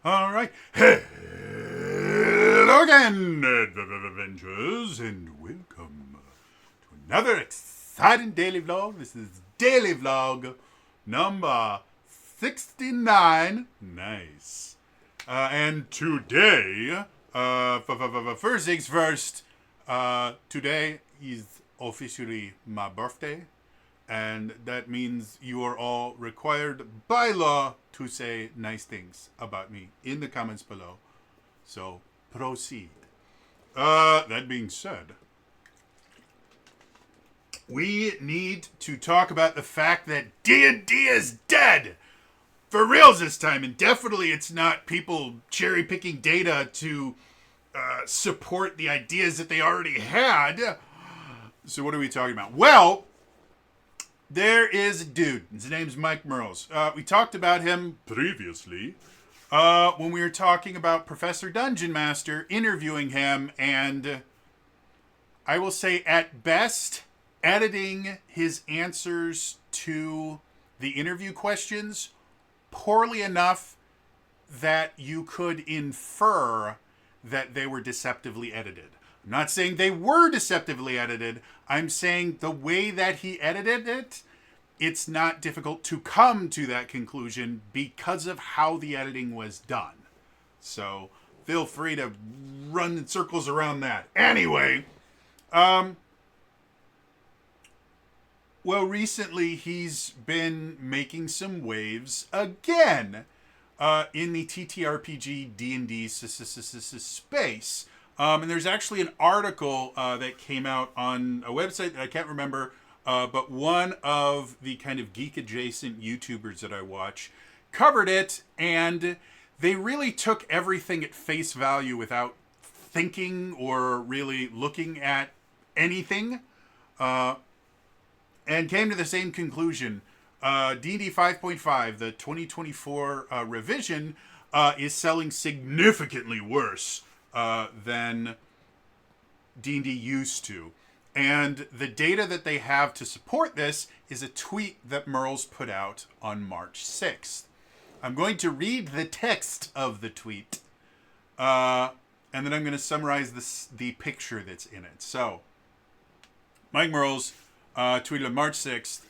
All right. Hello again, adventurers, and welcome to another exciting daily vlog. This is daily vlog number 69. Nice. And today, first things first, today is officially my birthday. And that means you are all required by law to say nice things about me in the comments below. So proceed. That being said, we need to talk about the fact that D&D is dead. For reals this time. And definitely it's not people cherry picking data to support the ideas that they already had. So what are we talking about? Well, there is a dude. His name's Mike Mearls. We talked about him previously when we were talking about Professor Dungeon Master, interviewing him, and I will say at best, editing his answers to the interview questions poorly enough that you could infer that they were deceptively edited. I'm not saying they were deceptively edited. I'm saying the way that he edited it, it's not difficult to come to that conclusion because of how the editing was done. So feel free to run in circles around that. Anyway, well, recently he's been making some waves again in the TTRPG D&D space. And there's actually an article that came out on a website that I can't remember, but one of the kind of geek-adjacent YouTubers that I watch covered it, and they really took everything at face value without thinking or really looking at anything, and came to the same conclusion. D&D 5.5, the 2024 revision, is selling significantly worse than D&D used to. And the data that they have to support this is a tweet that Mearls put out on March 6th. I'm going to read the text of the tweet, and then I'm going to summarize the picture that's in it. So, Mike Mearls tweeted on March 6th,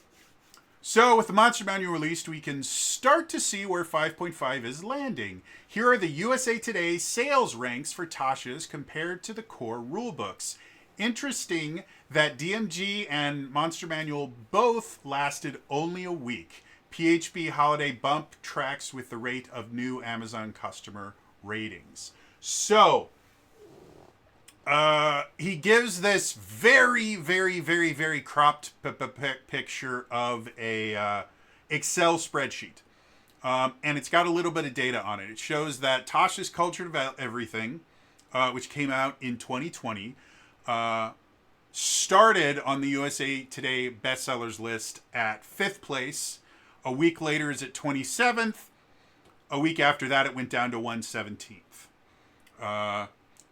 "So, with the Monster Manual released, we can start to see where 5.5 is landing. Here are the USA Today sales ranks for Tasha's compared to the core rulebooks. Interesting that DMG and Monster Manual both lasted only a week. PHB Holiday Bump tracks with the rate of new Amazon customer ratings." So, he gives this very, very, very, very cropped picture of a Excel spreadsheet. And it's got a little bit of data on it. It shows that Tasha's Culture of Everything, which came out in 2020, started on the USA Today bestsellers list at 5th place. A week later is at 27th. A week after that, it went down to 117th.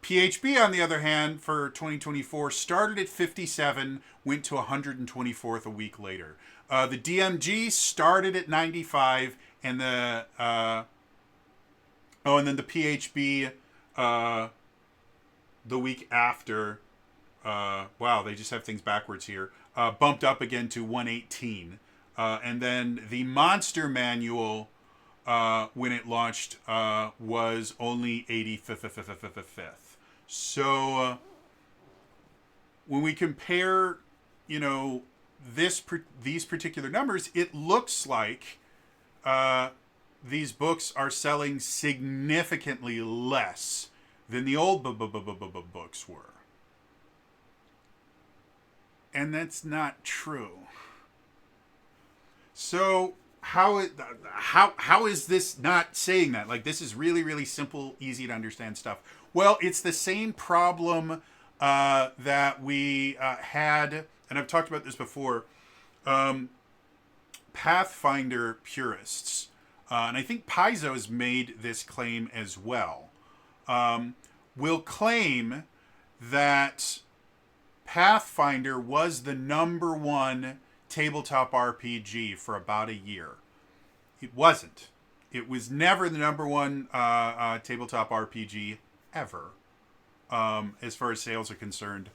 PHB, on the other hand, for 2024, started at 57, went to 124th a week later. The DMG started at 95, and and then the PHB, the week after, wow, they just have things backwards here, bumped up again to 118. And then the Monster Manual, when it launched, was only 85th. So, when we compare, these particular numbers, it looks like these books are selling significantly less than the old books were. And that's not true. So how is this not saying that? Like, this is really, really simple, easy to understand stuff. Well, it's the same problem that we had, and I've talked about this before, Pathfinder purists. And I think Paizo's made this claim as well. Will claim that Pathfinder was the #1 tabletop RPG for about a year. It wasn't. It was never the number one tabletop RPG ever, as far as sales are concerned.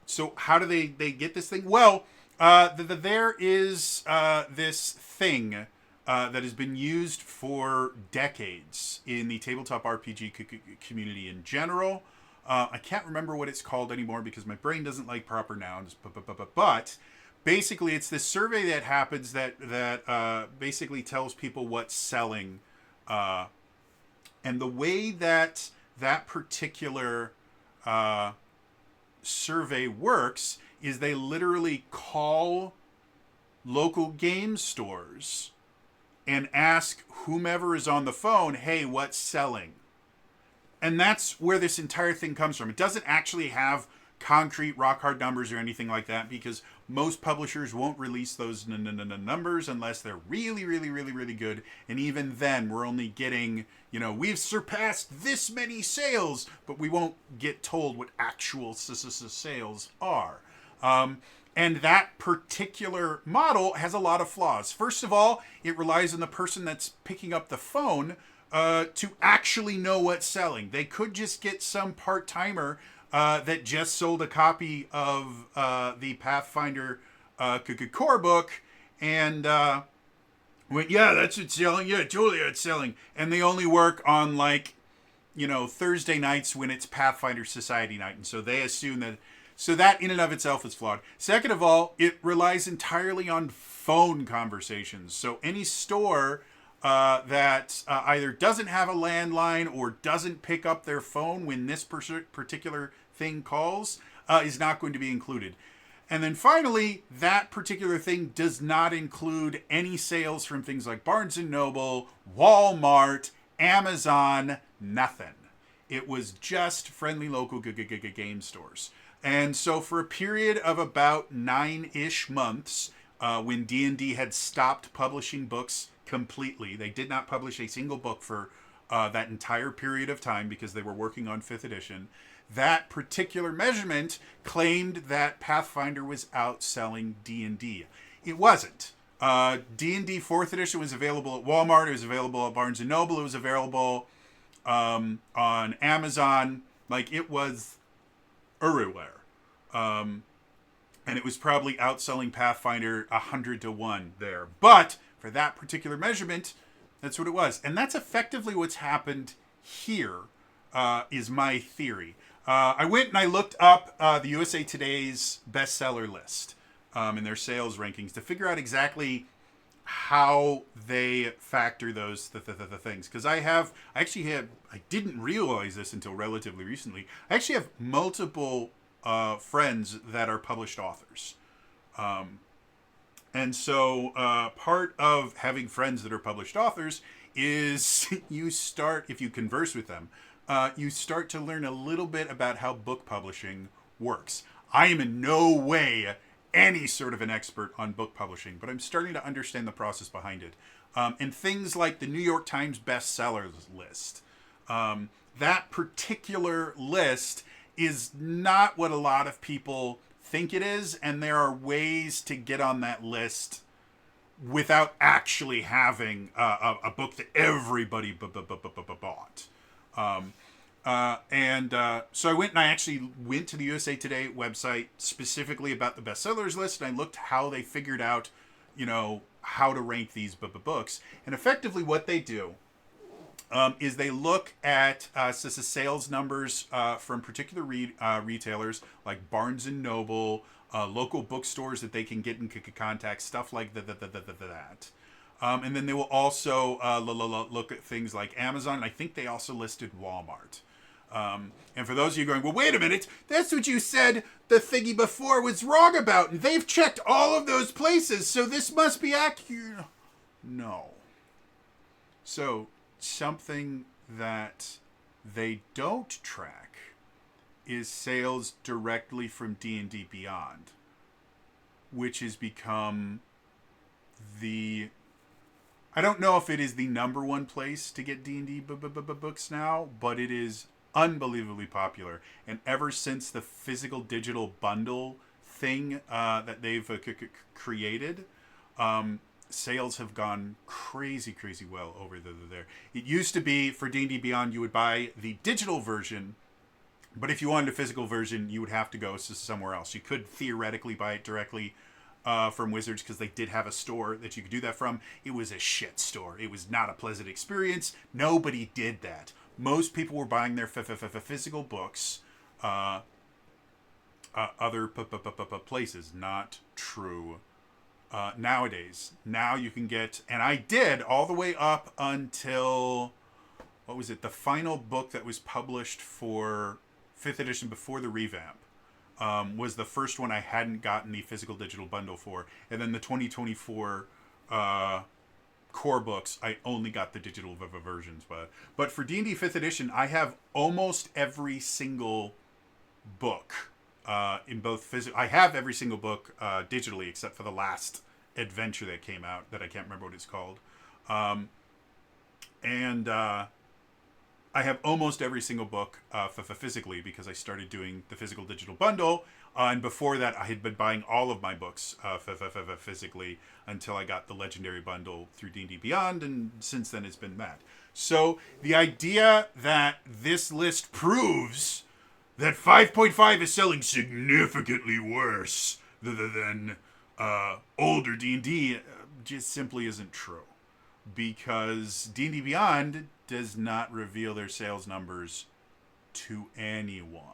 So how do they get this thing? Well, there is this thing that has been used for decades in the tabletop RPG community in general. I can't remember what it's called anymore because my brain doesn't like proper nouns. But basically, it's this survey that happens that basically tells people what's selling, and the way that particular survey works is they literally call local game stores and ask whomever is on the phone, hey, what's selling? And that's where this entire thing comes from. It doesn't actually have concrete rock hard numbers or anything like that because most publishers won't release those numbers unless they're really, really, really, really good. And even then, we're only getting, we've surpassed this many sales, but we won't get told what actual sales are. And that particular model has a lot of flaws. First of all, it relies on the person that's picking up the phone to actually know what's selling. They could just get some part-timer that just sold a copy of the Pathfinder core book and went, yeah, that's what's selling. Yeah, totally, it's selling. And they only work on Thursday nights when it's Pathfinder Society night. And so they assume that. So that in and of itself is flawed. Second of all, it relies entirely on phone conversations. So any store that either doesn't have a landline or doesn't pick up their phone when this particular thing calls is not going to be included. And then finally, that particular thing does not include any sales from things like Barnes & Noble, Walmart, Amazon, nothing. It was just friendly local game stores. And so for a period of about 9-ish months, when D&D had stopped publishing books completely, they did not publish a single book for that entire period of time because they were working on 5th edition. That particular measurement claimed that Pathfinder was outselling D&D. It wasn't. D&D 4th edition was available at Walmart. It was available at Barnes & Noble. It was available on Amazon. It was everywhere. And it was probably outselling Pathfinder 100 to 1 there. But for that particular measurement, that's what it was. And that's effectively what's happened here, is my theory. I went and I looked up the USA Today's bestseller list and their sales rankings to figure out exactly how they factor those the things. Because I didn't realize this until relatively recently. I actually have multiple friends that are published authors. And so part of having friends that are published authors is if you converse with them, you start to learn a little bit about how book publishing works. I am in no way any sort of an expert on book publishing, but I'm starting to understand the process behind it. And things like the New York Times bestsellers list. That particular list is not what a lot of people think it is, and there are ways to get on that list without actually having a book that everybody bought. So I went and I actually went to the USA Today website specifically about the bestsellers list, and I looked how they figured out, how to rank these books. And effectively what they do is they look at sales numbers from particular retailers like Barnes & Noble, local bookstores that they can get in contact, stuff like that. And then they will also look at things like Amazon, and I think they also listed Walmart. And for those of you going, well, wait a minute, that's what you said the thingy before was wrong about, and they've checked all of those places, so this must be accurate. No. So something that they don't track is sales directly from D&D Beyond, which has become I don't know if it is the number one place to get D&D books now, but it is unbelievably popular. And ever since the physical digital bundle thing that they've created, sales have gone crazy, crazy well over there. It used to be for D&D Beyond, you would buy the digital version, but if you wanted a physical version, you would have to go somewhere else. You could theoretically buy it directly from Wizards because they did have a store that you could do that from. It was a shit store. It was not a pleasant experience. Nobody did that. Most people were buying their physical books other places. Not true nowadays. Now you can get, and I did all the way up until, what was it? The final book that was published for 5th edition before the revamp was the first one I hadn't gotten the physical digital bundle for. And then the 2024 core books, I only got the digital versions. But for D&D 5th edition, I have almost every single book in both physical. I have every single book digitally except for the last adventure that came out that I can't remember what it's called. And I have almost every single book physically because I started doing the physical digital bundle. And before that, I had been buying all of my books physically until I got the Legendary bundle through D&D Beyond, and since then it's been that. So the idea that this list proves that 5.5 is selling significantly worse than older D&D just simply isn't true. Because D&D Beyond does not reveal their sales numbers to anyone.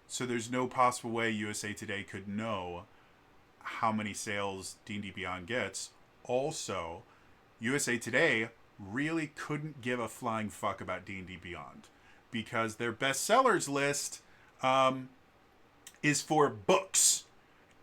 So there's no possible way USA Today could know how many sales D&D Beyond gets. Also, USA Today really couldn't give a flying fuck about D&D Beyond because their bestsellers list is for books.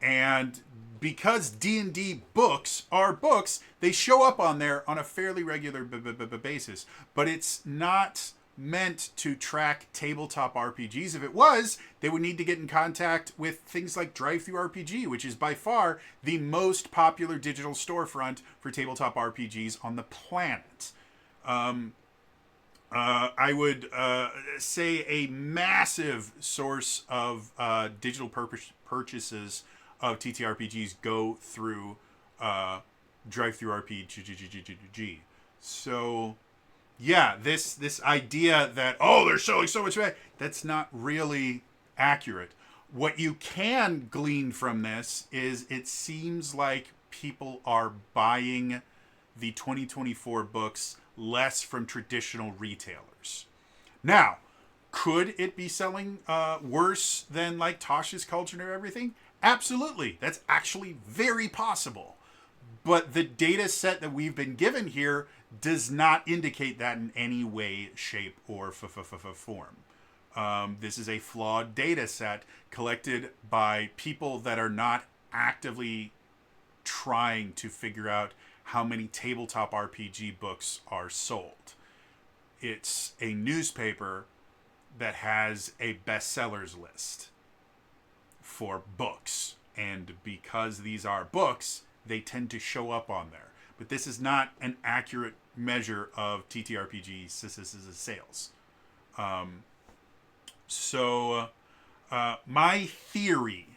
And because D&D books are books, they show up on there on a fairly regular basis. But it's not meant to track tabletop RPGs. If it was, they would need to get in contact with things like DriveThruRPG, which is by far the most popular digital storefront for tabletop RPGs on the planet. I would say a massive source of digital purchases of TTRPGs go through DriveThruRPG. So, yeah, this idea that, they're selling so much, that's not really accurate. What you can glean from this is it seems like people are buying the 2024 books less from traditional retailers. Now, could it be selling worse than like Tasha's Culture and everything? Absolutely. That's actually very possible. But the data set that we've been given here does not indicate that in any way, shape, or form. This is a flawed data set collected by people that are not actively trying to figure out how many tabletop RPG books are sold. It's a newspaper that has a bestsellers list for books. And because these are books, they tend to show up on there. But this is not an accurate measure of TTRPG sales. So my theory,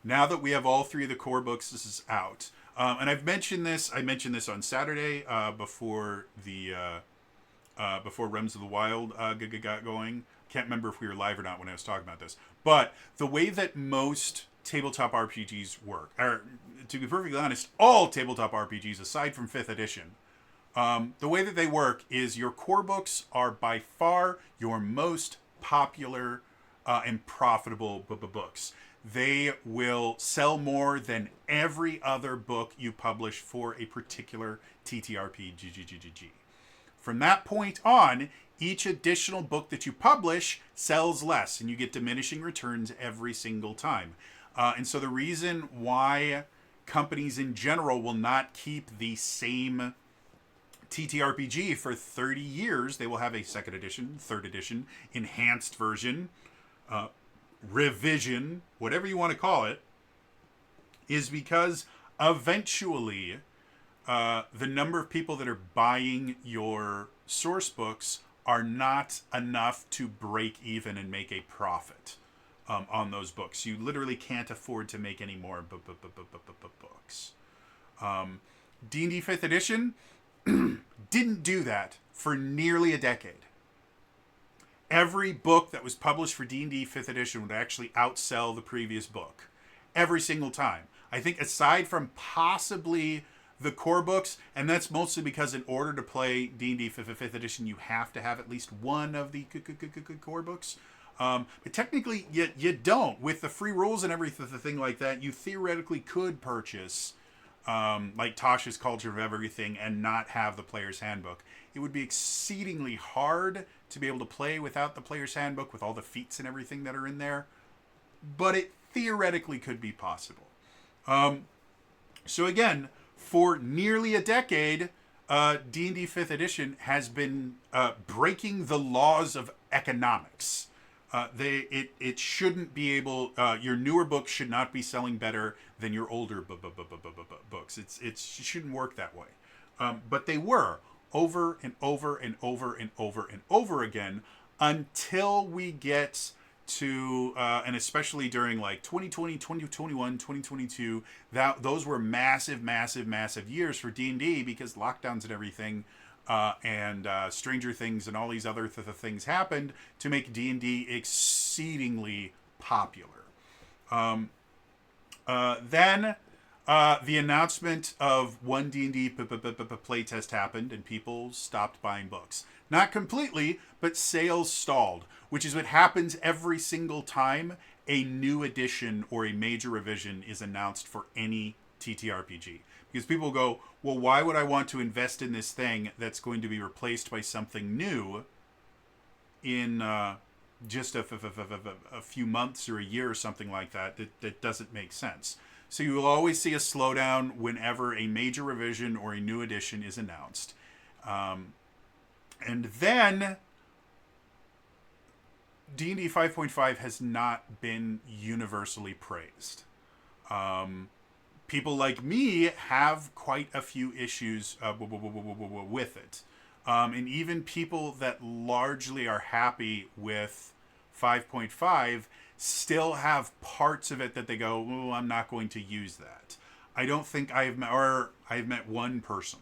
now that we have all three of the core books, this is out. And I mentioned this on Saturday before Realms of the Wild got going. Can't remember if we were live or not when I was talking about this. But the way that most tabletop RPGs work, or to be perfectly honest, all tabletop RPGs aside from 5th edition, the way that they work is your core books are by far your most popular and profitable books. They will sell more than every other book you publish for a particular TTRPG. From that point on, each additional book that you publish sells less, and you get diminishing returns every single time. And so the reason why companies in general will not keep the same TTRPG for 30 years, they will have a 2nd edition, 3rd edition, enhanced version, revision, whatever you want to call it, is because eventually the number of people that are buying your source books are not enough to break even and make a profit on those books. You literally can't afford to make any more books. D&D 5th edition didn't do that for nearly a decade. Every book that was published for D&D 5th edition would actually outsell the previous book. Every single time. I think aside from possibly the core books, and that's mostly because in order to play D&D 5th edition, you have to have at least one of the core books. But technically, you don't. With the free rules and everything like that, you theoretically could purchase like Tasha's Culture of Everything and not have the player's handbook. It would be exceedingly hard to be able to play without the player's handbook with all the feats and everything that are in there, but it theoretically could be possible. So again, for nearly a decade, D&D 5th edition has been breaking the laws of economics. It shouldn't be able. Your newer books should not be selling better than your older books. It shouldn't work that way. But they were over and over and over and over and over again until we get to and especially during like 2020, 2021, 2022, those were massive years for D&D because lockdowns and everything. And Stranger Things and all these other things happened to make D&D exceedingly popular. Then the announcement of one D&D playtest happened and people stopped buying books. Not completely, but sales stalled, which is what happens every single time a new edition or a major revision is announced for any TTRPG. Because people go, well, why would I want to invest in this thing that's going to be replaced by something new in just a few months or a year or something like that? That doesn't make sense. So you will always see a slowdown whenever a major revision or a new edition is announced. And then D&D 5.5 has not been universally praised. People like me have quite a few issues with it. And even people that largely are happy with 5.5 still have parts of it that they go, oh, I'm not going to use that. I don't think I've met one person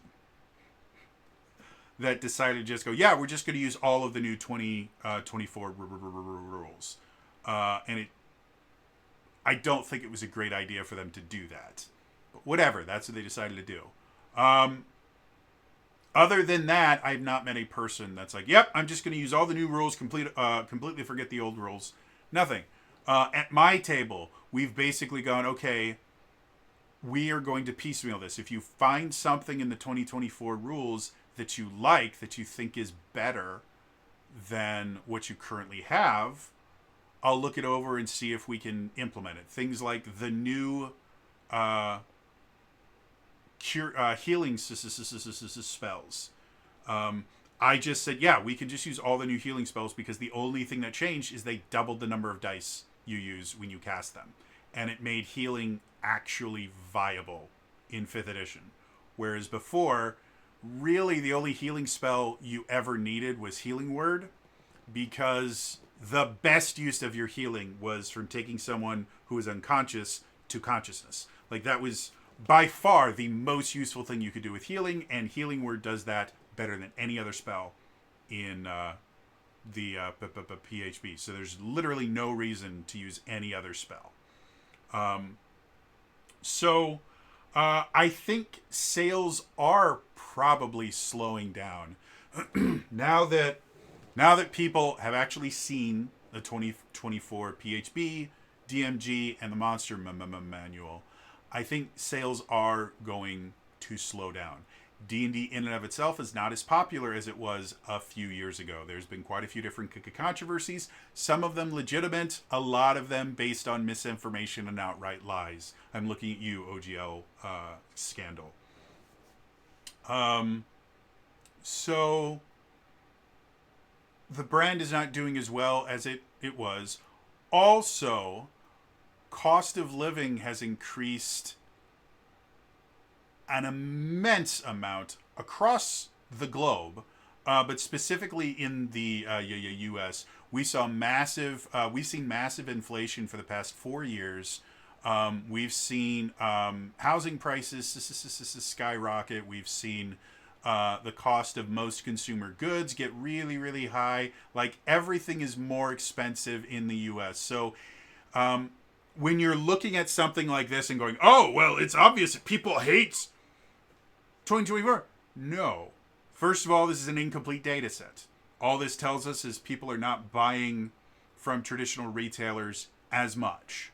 that decided to just go, yeah, we're just going to use all of the new 2024 rules. And I don't think it was a great idea for them to do that. But whatever, that's what they decided to do. Other than that, I've not met a person that's like, yep, I'm just going to use all the new rules, completely forget the old rules. Nothing. At my table, we've basically gone, okay, we are going to piecemeal this. If you find something in the 2024 rules that you like, that you think is better than what you currently have, I'll look it over and see if we can implement it. Things like the new healing spells. I just said, yeah, we can just use all the new healing spells because the only thing that changed is they doubled the number of dice you use when you cast them. And it made healing actually viable in 5th edition. Whereas before, really the only healing spell you ever needed was Healing Word, because the best use of your healing was from taking someone who was unconscious to consciousness. Like, that was by far the most useful thing you could do with healing, and Healing Word does that better than any other spell in the PHB. So there's literally no reason to use any other spell. So I think sales are probably slowing down now that people have actually seen the 2024 PHB, DMG, and the Monster Manual. I think sales are going to slow down. D&D in and of itself is not as popular as it was a few years ago. There's been quite a few different controversies, some of them legitimate, a lot of them based on misinformation and outright lies. I'm looking at you, OGL Scandal. So the brand is not doing as well as it was. Also, cost of living has increased an immense amount across the globe, but specifically in the U.S., we've seen massive inflation for the past 4 years, We've seen housing prices skyrocket. We've seen the cost of most consumer goods get really, really high. Like everything is more expensive in the U.S. So when you're looking at something like this and going, oh, well, it's obvious that people hate 2024. No. First of all, this is an incomplete data set. All this tells us is people are not buying from traditional retailers as much.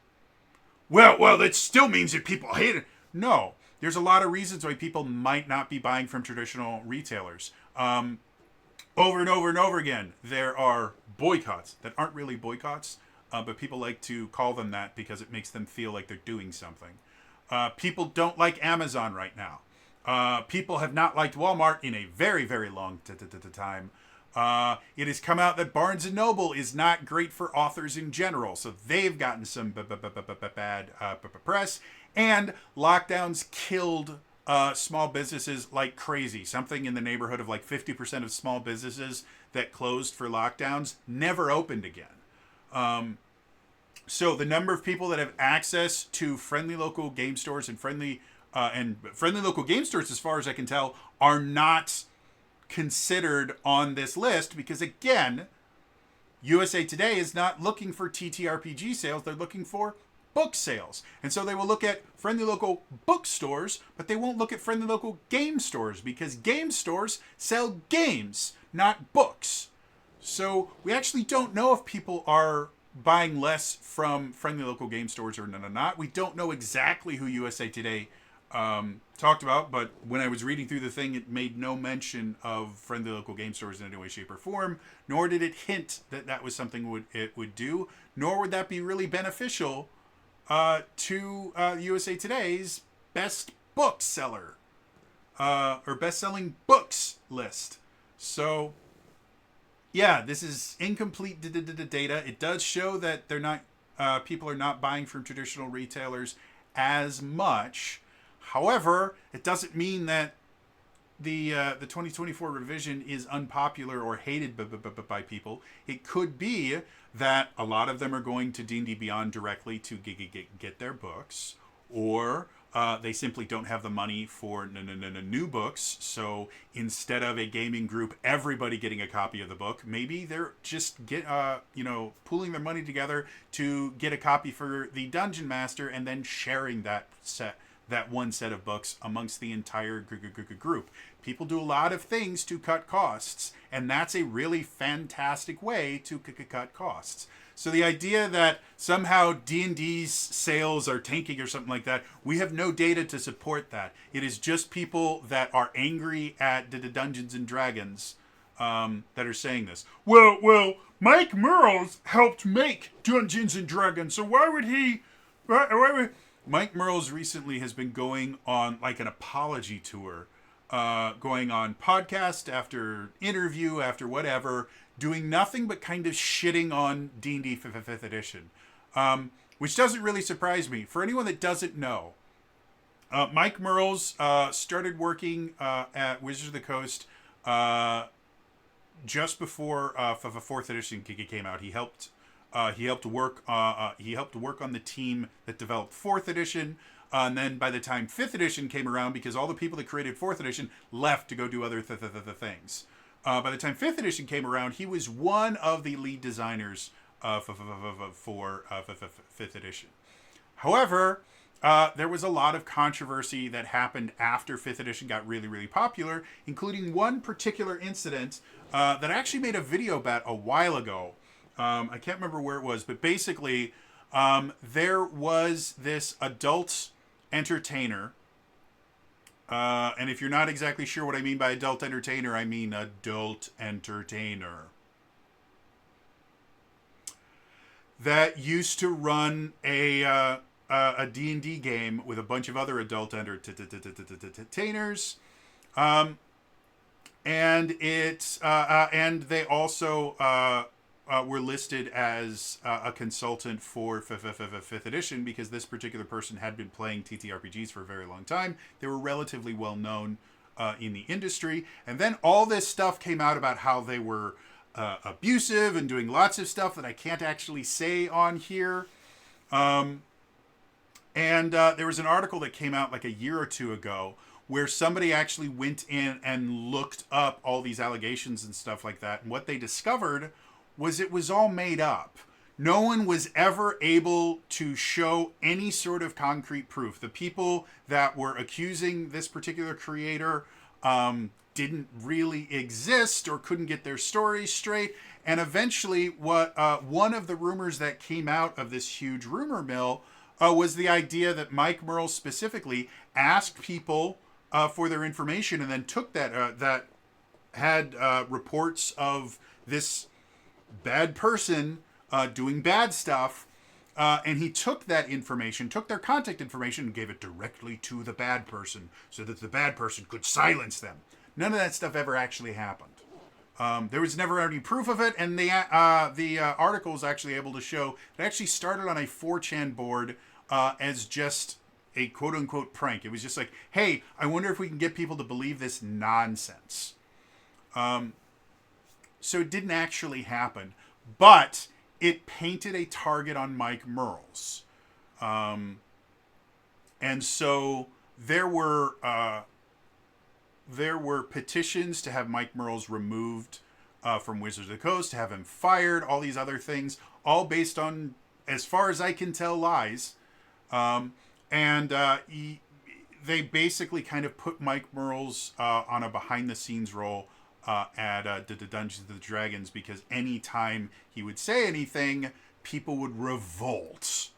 Well, that still means that people hate it. No, there's a lot of reasons why people might not be buying from traditional retailers. Over and over and over again, there are boycotts that aren't really boycotts, but people like to call them that because it makes them feel like they're doing something. People don't like Amazon right now. People have not liked Walmart in a very, very long time. It has come out that Barnes and Noble is not great for authors in general, so they've gotten some bad press. And lockdowns killed small businesses like crazy. Something in the neighborhood of like 50% of small businesses that closed for lockdowns never opened again. So the number of people that have access to friendly local game stores and friendly local game stores, as far as I can tell, are not considered on this list because, again, USA Today is not looking for TTRPG sales. They're looking for book sales. And so they will look at friendly local bookstores, but they won't look at friendly local game stores because game stores sell games, not books. So we actually don't know if people are buying less from friendly local game stores or not. We don't know exactly who USA Today talked about, but when I was reading through the thing, it made no mention of friendly local game stores in any way, shape, or form, nor did it hint that that was something it would do, nor would that be really beneficial to USA Today's best book seller or best-selling books list. So, yeah, this is incomplete data. It does show that they're not people are not buying from traditional retailers as much. However, it doesn't mean that the 2024 revision is unpopular or hated by people. It could be that a lot of them are going to D&D Beyond directly to get their books, or they simply don't have the money for new books. So instead of a gaming group, everybody getting a copy of the book, maybe they're just pooling their money together to get a copy for the Dungeon Master and then sharing that one set of books amongst the entire group. People do a lot of things to cut costs, and that's a really fantastic way to cut costs. So the idea that somehow D&D's sales are tanking or something like that, we have no data to support that. It is just people that are angry at the Dungeons and Dragons that are saying this. Well, Mike Mearls helped make Dungeons and Dragons, so why would he... Mike Mearls recently has been going on like an apology tour, going on podcast after interview after whatever, doing nothing but kind of shitting on D&D 5th edition, which doesn't really surprise me. For anyone that doesn't know, Mike Mearls started working at Wizards of the Coast just before 4th edition came out. He helped work on the team that developed 4th edition, and then by the time 5th edition came around, because all the people that created 4th edition left to go do other things. By the time 5th edition came around, he was one of the lead designers for 5th edition. However, there was a lot of controversy that happened after 5th edition got really, really popular, including one particular incident that I actually made a video about a while ago. I can't remember where it was, but basically, there was this adult entertainer. And if you're not exactly sure what I mean by adult entertainer, I mean adult entertainer. That used to run a D&D game with a bunch of other adult entertainers. And they also were listed as a consultant for 5th edition because this particular person had been playing TTRPGs for a very long time. They were relatively well known in the industry. And then all this stuff came out about how they were abusive and doing lots of stuff that I can't actually say on here. And there was an article that came out like a year or two ago where somebody actually went in and looked up all these allegations and stuff like that. And what they discovered was it was all made up. No one was ever able to show any sort of concrete proof. The people that were accusing this particular creator didn't really exist or couldn't get their stories straight. And eventually, what one of the rumors that came out of this huge rumor mill was the idea that Mike Mearls specifically asked people for their information and then took that had reports of this bad person doing bad stuff, and he took that information, took their contact information, and gave it directly to the bad person so that the bad person could silence them. None of that stuff ever actually happened. There was never any proof of it, and the article was actually able to show it actually started on a 4chan board as just a quote-unquote prank. It was just like, hey, I wonder if we can get people to believe this nonsense. So it didn't actually happen, but it painted a target on Mike Mearls. And so there were petitions to have Mike Mearls removed from Wizards of the Coast, to have him fired, all these other things, all based on, as far as I can tell, lies. They basically kind of put Mike Mearls on a behind-the-scenes role at Dungeons & Dragons, because anytime he would say anything, people would revolt.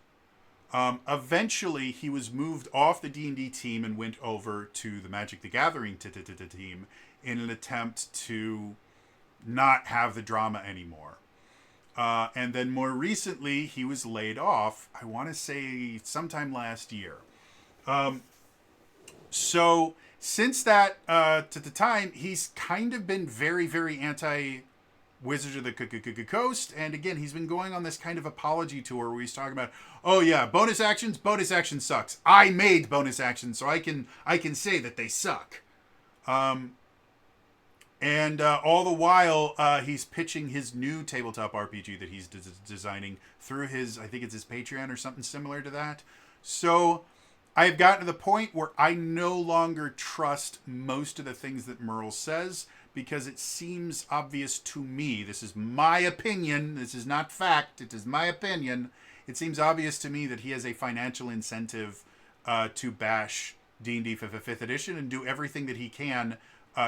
Eventually, he was moved off the D&D team and went over to the Magic the Gathering team in an attempt to not have the drama anymore. And then more recently, he was laid off, I want to say sometime last year. So since that to the time, he's kind of been very, very anti-Wizards of the Coast. And again, he's been going on this kind of apology tour where he's talking about, oh yeah, bonus action sucks. I made bonus actions, so I can say that they suck. And all the while, he's pitching his new tabletop RPG that he's designing through his, I think it's his Patreon or something similar to that. So I've gotten to the point where I no longer trust most of the things that Mearls says, because it seems obvious to me, this is my opinion, this is not fact, it is my opinion, it seems obvious to me that he has a financial incentive to bash D&D 5th edition and do everything that he can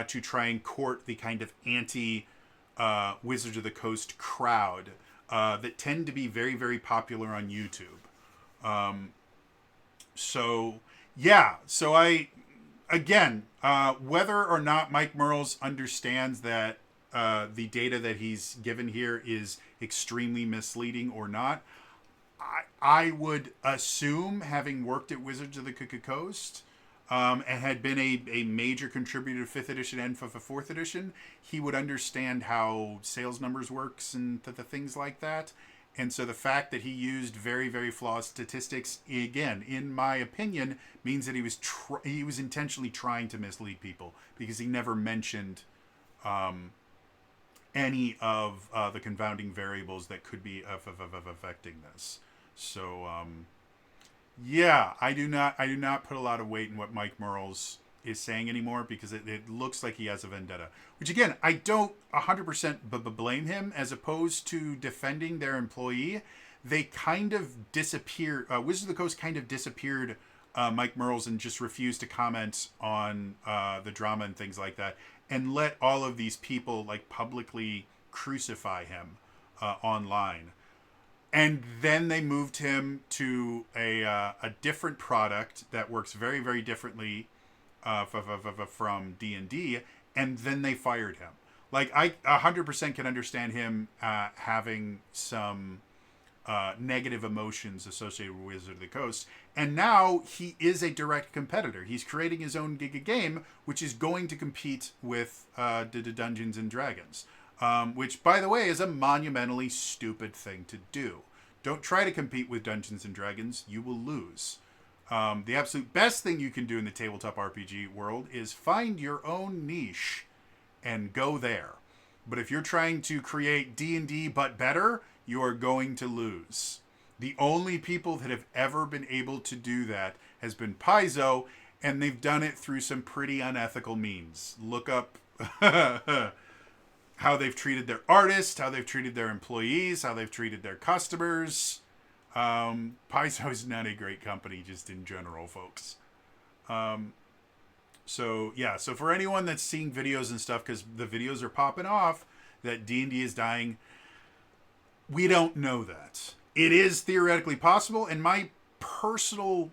to try and court the kind of anti-Wizards of the Coast crowd that tend to be very, very popular on YouTube. So whether or not Mike Mearls understands that the data that he's given here is extremely misleading or not, I would assume, having worked at Wizards of the Coast, and had been a major contributor to 5th edition and for 4th edition, he would understand how sales numbers works and the things like that. And so the fact that he used very, very flawed statistics, again, in my opinion, means that he was intentionally trying to mislead people, because he never mentioned any of the confounding variables that could be affecting this. So I do not put a lot of weight in what Mike Mearls is saying anymore, because it looks like he has a vendetta. Which, again, I don't 100% blame him. As opposed to defending their employee, they kind of disappeared. Wizards of the Coast kind of disappeared Mike Mearls and just refused to comment on the drama and things like that, and let all of these people like publicly crucify him online. And then they moved him to a different product that works very, very differently from D&D, and then they fired him. Like, I 100% can understand him having some negative emotions associated with Wizards of the Coast, and now he is a direct competitor. He's creating his own game, which is going to compete with Dungeons and Dragons. Which, by the way, is a monumentally stupid thing to do. Don't try to compete with Dungeons and Dragons. You will lose. The absolute best thing you can do in the tabletop RPG world is find your own niche and go there. But if you're trying to create D&D but better, you are going to lose. The only people that have ever been able to do that has been Paizo, and they've done it through some pretty unethical means. Look up how they've treated their artists, how they've treated their employees, how they've treated their customers. Paizo is not a great company, just in general, folks. So yeah, so for anyone that's seeing videos and stuff, because the videos are popping off that D&D is dying, we don't know that. It is theoretically possible, and my personal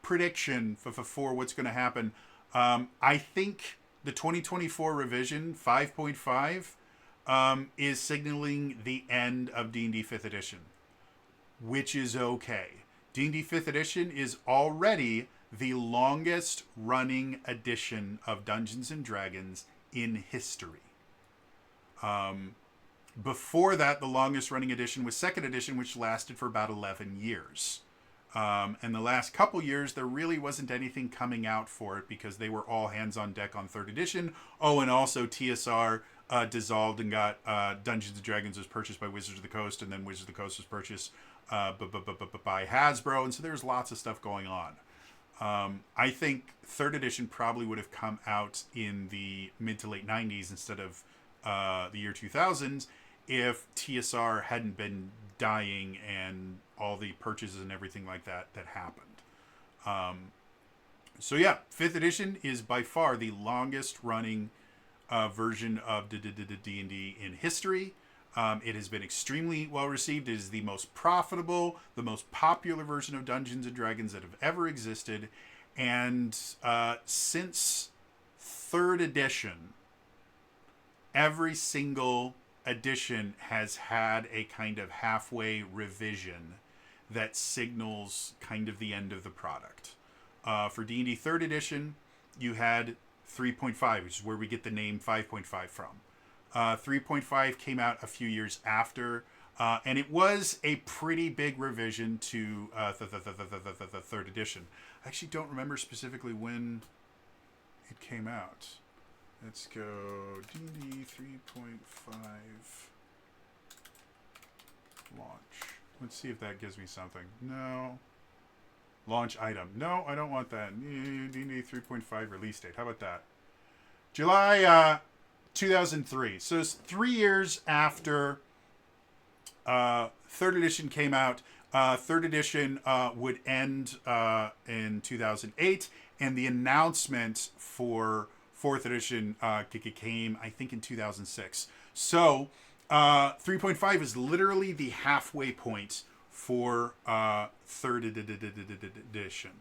prediction for what's going to happen, I think the 2024 revision 5.5 is signaling the end of D&D 5th edition, which is okay. D&D 5th edition is already the longest running edition of Dungeons and Dragons in history. Before that, the longest running edition was 2nd edition, which lasted for about 11 years. And the last couple years, there really wasn't anything coming out for it because they were all hands on deck on 3rd edition. Oh, and also TSR dissolved and got Dungeons and Dragons was purchased by Wizards of the Coast, and then Wizards of the Coast was purchased by Hasbro, and so there's lots of stuff going on. I think 3rd edition probably would have come out in the mid to late 90s instead of the year 2000s if TSR hadn't been dying and all the purchases and everything like that happened. So yeah, 5th edition is by far the longest running version of D&D in history. It has been extremely well received. It is the most profitable, the most popular version of Dungeons and Dragons that have ever existed. And since 3rd edition, every single edition has had a kind of halfway revision that signals kind of the end of the product. For D&D 3rd edition, you had 3.5, which is where we get the name 5.5 from. 3.5 came out a few years after, and it was a pretty big revision to the 3rd edition. I actually don't remember specifically when it came out. Let's go D&D 3.5 launch. Let's see if that gives me something. No. Launch item. No, I don't want that. D&D 3.5 release date. How about that? July 2003. So it's 3 years after 3rd edition came out. 3rd edition would end in 2008, and the announcement for 4th edition came, I think, in 2006. So 3.5 is literally the halfway point for 3rd edition.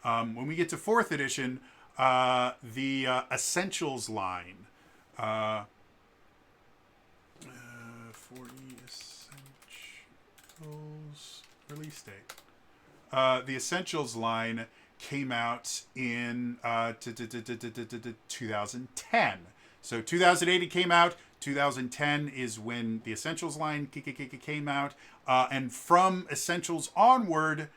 When we get to 4th edition, the Essentials line, 4E Essentials release date. The Essentials line came out in 2010. So 2008 it came out. 2010 is when the Essentials line came out. And from Essentials onward,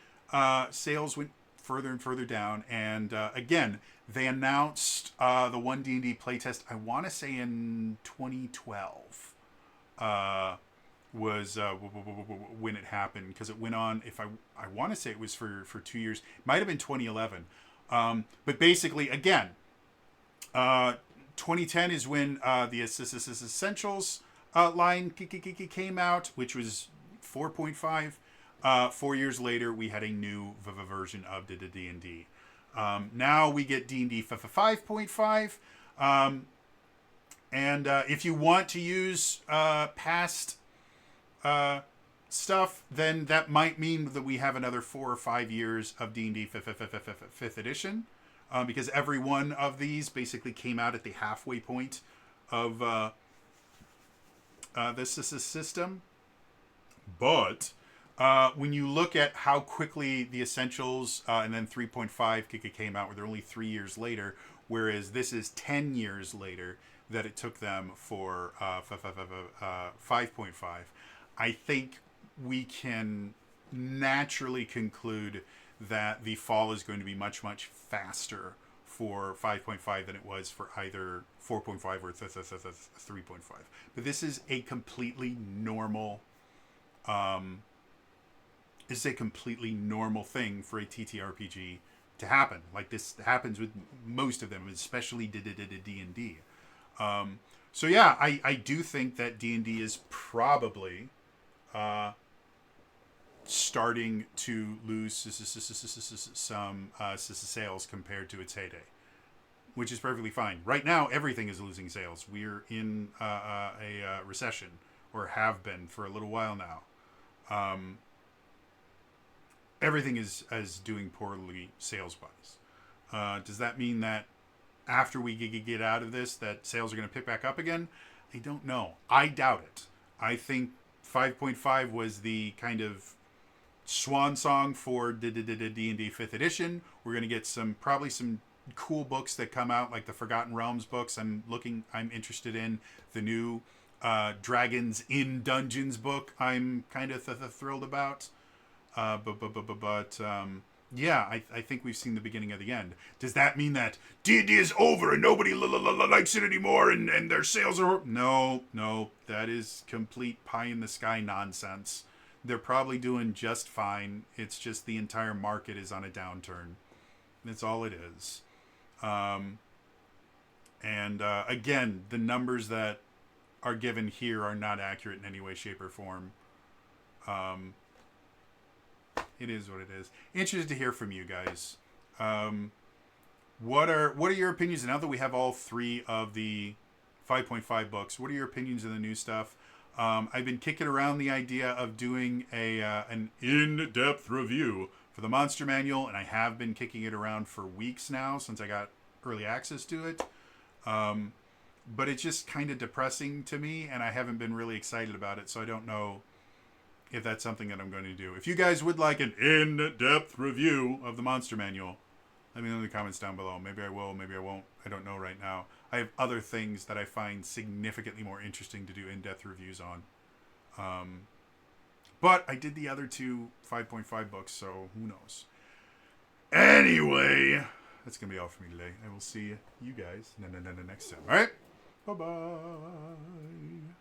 sales went further and further down. And again, they announced the 1D&D playtest, I want to say in 2012. Was when it happened, because it went on, if I want to say it was for 2 years, might have been 2011, but basically again 2010 is when the Essentials line came out, which was 4.5. 4 years later we had a new version of D&D. Now we get D&D 5.5, and if you want to use past stuff, then that might mean that we have another 4 or 5 years of D&D 5th edition, because every one of these basically came out at the halfway point of this system. But when you look at how quickly the Essentials and then 3.5 came out, where they're only 3 years later, whereas this is 10 years later that it took them for 5.5, I think we can naturally conclude that the fall is going to be much, much faster for 5.5 than it was for either 4.5 or 3.5. But this is a completely normal is a completely normal thing for a TTRPG to happen. Like this happens with most of them, especially D&D. So yeah, I do think that D&D is probably starting to lose some sales compared to its heyday, which is perfectly fine. Right now, everything is losing sales. We're in a recession, or have been for a little while now. Everything is doing poorly sales-wise. Does that mean that after we get out of this, that sales are going to pick back up again? I don't know. I doubt it. I think 5.5 was the kind of swan song for D&D 5th edition. We're going to get probably some cool books that come out, like the Forgotten Realms books. I'm interested in the new Dragons in Dungeons book. I'm kind of thrilled about. But yeah, I think we've seen the beginning of the end. Does that mean that D&D is over and nobody likes it anymore and their sales are... No, that is complete pie in the sky nonsense. They're probably doing just fine. It's just the entire market is on a downturn. That's all it is. Again, the numbers that are given here are not accurate in any way, shape, or form. It is what it is. Interested to hear from you guys. What are your opinions? Now that we have all three of the 5.5 books, what are your opinions of the new stuff? I've been kicking around the idea of doing an in-depth review for the Monster Manual, and I have been kicking it around for weeks now since I got early access to it. But it's just kind of depressing to me, and I haven't been really excited about it, so I don't know if that's something that I'm going to do. If you guys would like an in-depth review of the Monster Manual, let me know in the comments down below. Maybe I will, maybe I won't. I don't know right now. I have other things that I find significantly more interesting to do in-depth reviews on. But I did the other two 5.5 books, so who knows. Anyway, that's going to be all for me today. I will see you guys next time. All right? Bye-bye.